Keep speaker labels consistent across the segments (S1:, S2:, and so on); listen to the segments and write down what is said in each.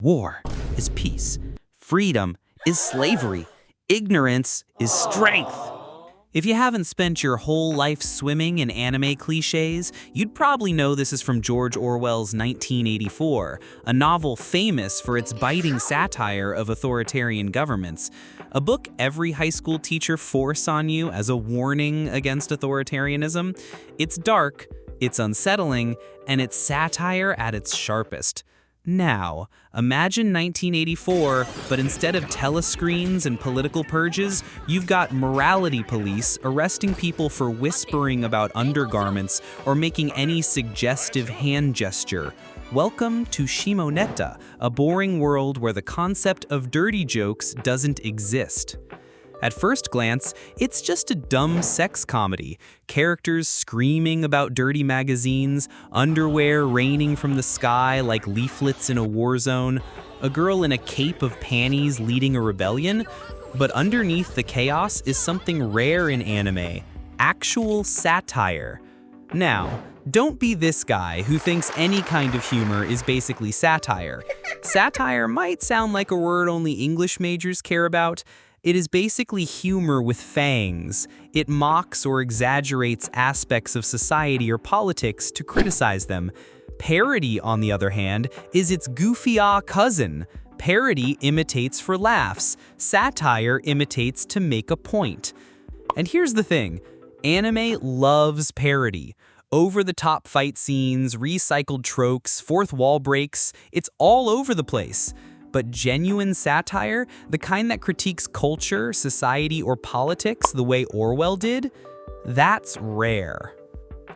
S1: War is peace. Freedom is slavery. Ignorance is strength. If you haven't spent your whole life swimming in anime cliches, you'd probably know this is from George Orwell's 1984, a novel famous for its biting satire of authoritarian governments. A book every high school teacher force on you as a warning against authoritarianism. It's dark, it's unsettling, and it's satire at its sharpest. Now, imagine 1984, but instead of telescreens and political purges, you've got morality police arresting people for whispering about undergarments or making any suggestive hand gesture. Welcome to Shimoneta, a boring world where the concept of dirty jokes doesn't exist. At first glance, it's just a dumb sex comedy. Characters screaming about dirty magazines, underwear raining from the sky like leaflets in a war zone, a girl in a cape of panties leading a rebellion. But underneath the chaos is something rare in anime: actual satire. Now, don't be this guy who thinks any kind of humor is basically satire. Satire might sound like a word only English majors care about. It is basically humor with fangs. It mocks or exaggerates aspects of society or politics to criticize them. Parody, on the other hand, is its goofy-ah cousin. Parody imitates for laughs. Satire imitates to make a point. And here's the thing. Anime loves parody. Over-the-top fight scenes, recycled tropes, fourth wall breaks, it's all over the place. But genuine satire, the kind that critiques culture, society, or politics the way Orwell did, that's rare.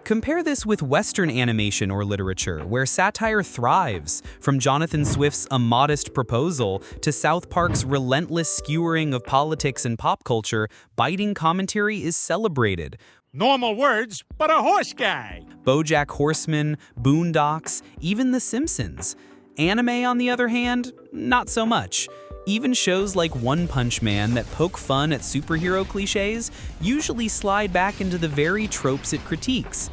S1: Compare this with Western animation or literature, where satire thrives, from Jonathan Swift's A Modest Proposal to South Park's relentless skewering of politics and pop culture. Biting commentary is celebrated.
S2: Normal words, but a horse guy.
S1: BoJack Horseman, Boondocks, even The Simpsons. Anime, on the other hand, not so much. Even shows like One Punch Man that poke fun at superhero cliches usually slide back into the very tropes it critiques.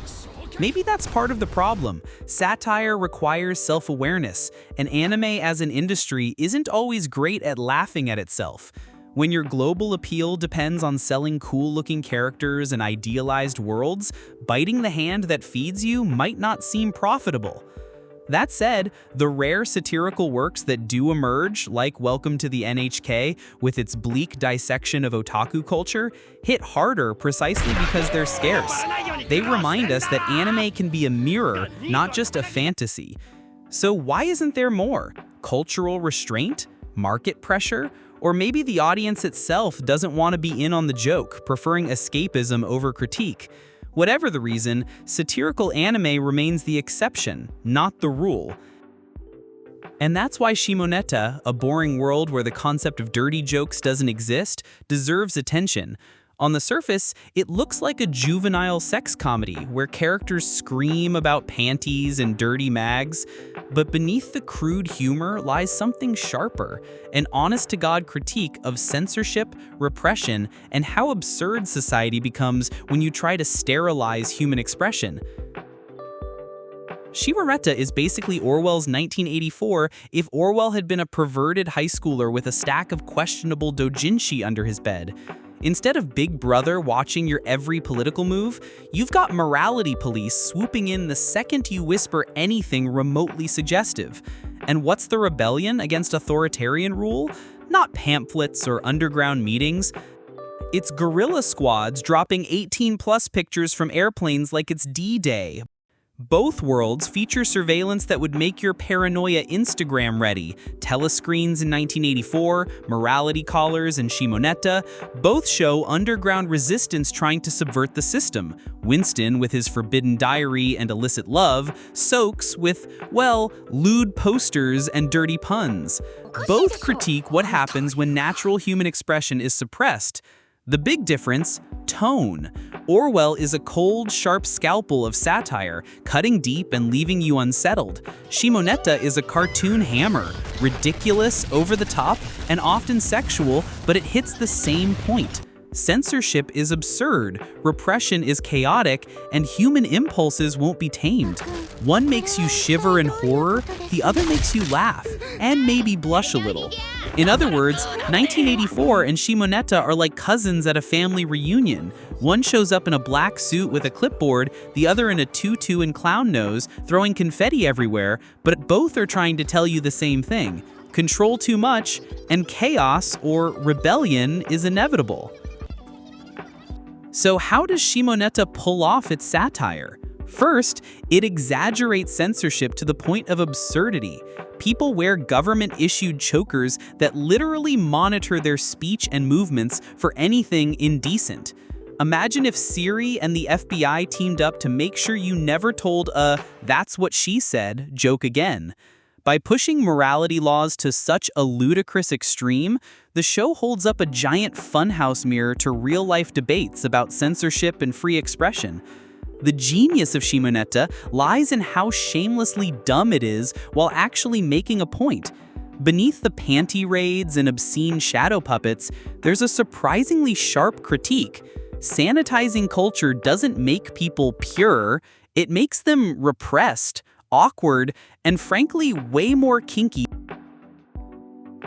S1: Maybe that's part of the problem. Satire requires self-awareness, and anime as an industry isn't always great at laughing at itself. When your global appeal depends on selling cool-looking characters and idealized worlds, biting the hand that feeds you might not seem profitable. That said, the rare satirical works that do emerge, like Welcome to the NHK with its bleak dissection of otaku culture, hit harder precisely because they're scarce. They remind us that anime can be a mirror, not just a fantasy. So why isn't there more? Cultural restraint? Market pressure? Or maybe the audience itself doesn't want to be in on the joke, preferring escapism over critique. Whatever the reason, satirical anime remains the exception, not the rule. And that's why Shimoneta, a boring world where the concept of dirty jokes doesn't exist, deserves attention. On the surface, it looks like a juvenile sex comedy where characters scream about panties and dirty mags. But beneath the crude humor lies something sharper, an honest-to-God critique of censorship, repression, and how absurd society becomes when you try to sterilize human expression. Shimoneta is basically Orwell's 1984 if Orwell had been a perverted high schooler with a stack of questionable doujinshi under his bed. Instead of Big Brother watching your every political move, you've got morality police swooping in the second you whisper anything remotely suggestive. And what's the rebellion against authoritarian rule? Not pamphlets or underground meetings. It's guerrilla squads dropping 18+ pictures from airplanes like it's D-Day. Both worlds feature surveillance that would make your paranoia Instagram ready. Telescreens in 1984, morality collars in Shimoneta, both show underground resistance trying to subvert the system. Winston with his forbidden diary and illicit love, Soaks with, well, lewd posters and dirty puns. Both critique what happens when natural human expression is suppressed. The big difference? Tone. Orwell is a cold, sharp scalpel of satire, cutting deep and leaving you unsettled. Shimoneta is a cartoon hammer, ridiculous, over the top, and often sexual, but it hits the same point. Censorship is absurd, repression is chaotic, and human impulses won't be tamed. One makes you shiver in horror, the other makes you laugh, and maybe blush a little. In other words, 1984 and Shimoneta are like cousins at a family reunion. One shows up in a black suit with a clipboard, the other in a tutu and clown nose, throwing confetti everywhere, but both are trying to tell you the same thing. Control too much, and chaos or rebellion is inevitable. So how does Shimoneta pull off its satire? First, it exaggerates censorship to the point of absurdity. People wear government-issued chokers that literally monitor their speech and movements for anything indecent. Imagine if Siri and the FBI teamed up to make sure you never told a "that's what she said" joke again. By pushing morality laws to such a ludicrous extreme, the show holds up a giant funhouse mirror to real-life debates about censorship and free expression. The genius of Shimoneta lies in how shamelessly dumb it is while actually making a point. Beneath the panty raids and obscene shadow puppets, there's a surprisingly sharp critique. Sanitizing culture doesn't make people pure, it makes them repressed, awkward, and frankly way more kinky.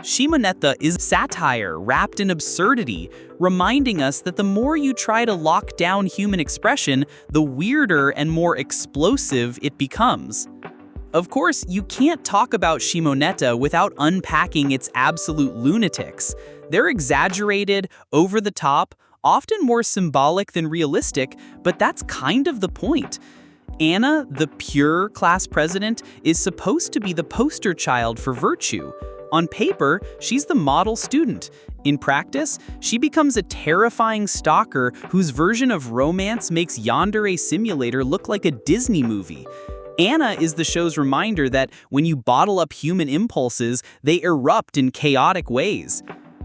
S1: Shimoneta is satire wrapped in absurdity, reminding us that the more you try to lock down human expression, the weirder and more explosive it becomes. Of course, you can't talk about Shimoneta without unpacking its absolute lunatics. They're exaggerated, over the top, often more symbolic than realistic, but that's kind of the point. Anna, the pure class president, is supposed to be the poster child for virtue. On paper, she's the model student. In practice, she becomes a terrifying stalker whose version of romance makes Yandere Simulator look like a Disney movie. Anna is the show's reminder that when you bottle up human impulses, they erupt in chaotic ways.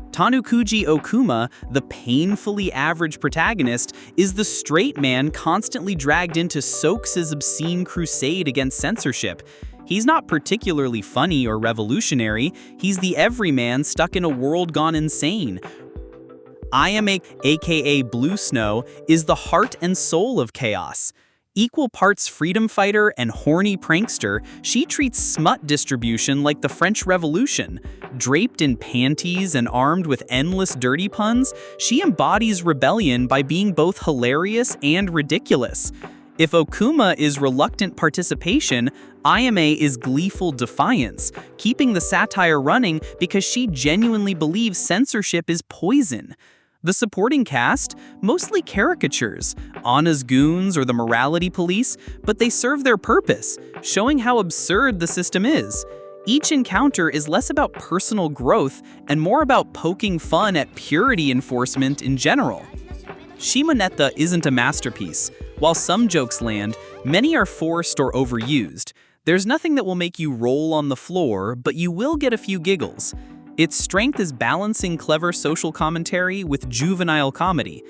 S1: Tanukuji Okuma, the painfully average protagonist, is the straight man constantly dragged into Soaks's obscene crusade against censorship. He's not particularly funny or revolutionary, he's the everyman stuck in a world gone insane. Ayame, aka Blue Snow, is the heart and soul of chaos. Equal parts freedom fighter and horny prankster, she treats smut distribution like the French Revolution. Draped in panties and armed with endless dirty puns, she embodies rebellion by being both hilarious and ridiculous. If Okuma is reluctant participation, Ayame is gleeful defiance, keeping the satire running because she genuinely believes censorship is poison. The supporting cast, mostly caricatures, Anna's goons or the morality police, but they serve their purpose, showing how absurd the system is. Each encounter is less about personal growth and more about poking fun at purity enforcement in general. Shimoneta isn't a masterpiece. While some jokes land, many are forced or overused. There's nothing that will make you roll on the floor, but you will get a few giggles. Its strength is balancing clever social commentary with juvenile comedy.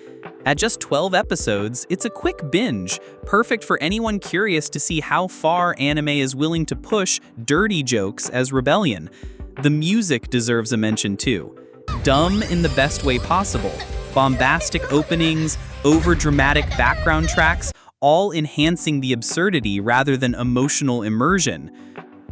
S1: At just 12 episodes, it's a quick binge, perfect for anyone curious to see how far anime is willing to push dirty jokes as rebellion. The music deserves a mention too. Dumb in the best way possible. Bombastic openings, over-dramatic background tracks, all enhancing the absurdity rather than emotional immersion.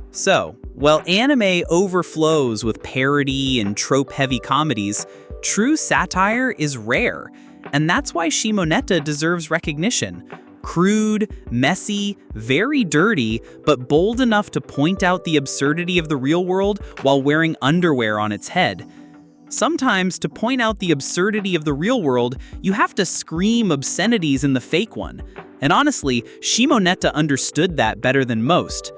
S1: So, while anime overflows with parody and trope-heavy comedies, true satire is rare, and that's why Shimoneta deserves recognition. Crude, messy, very dirty, but bold enough to point out the absurdity of the real world while wearing underwear on its head. Sometimes, to point out the absurdity of the real world, you have to scream obscenities in the fake one. And honestly, Shimoneta understood that better than most.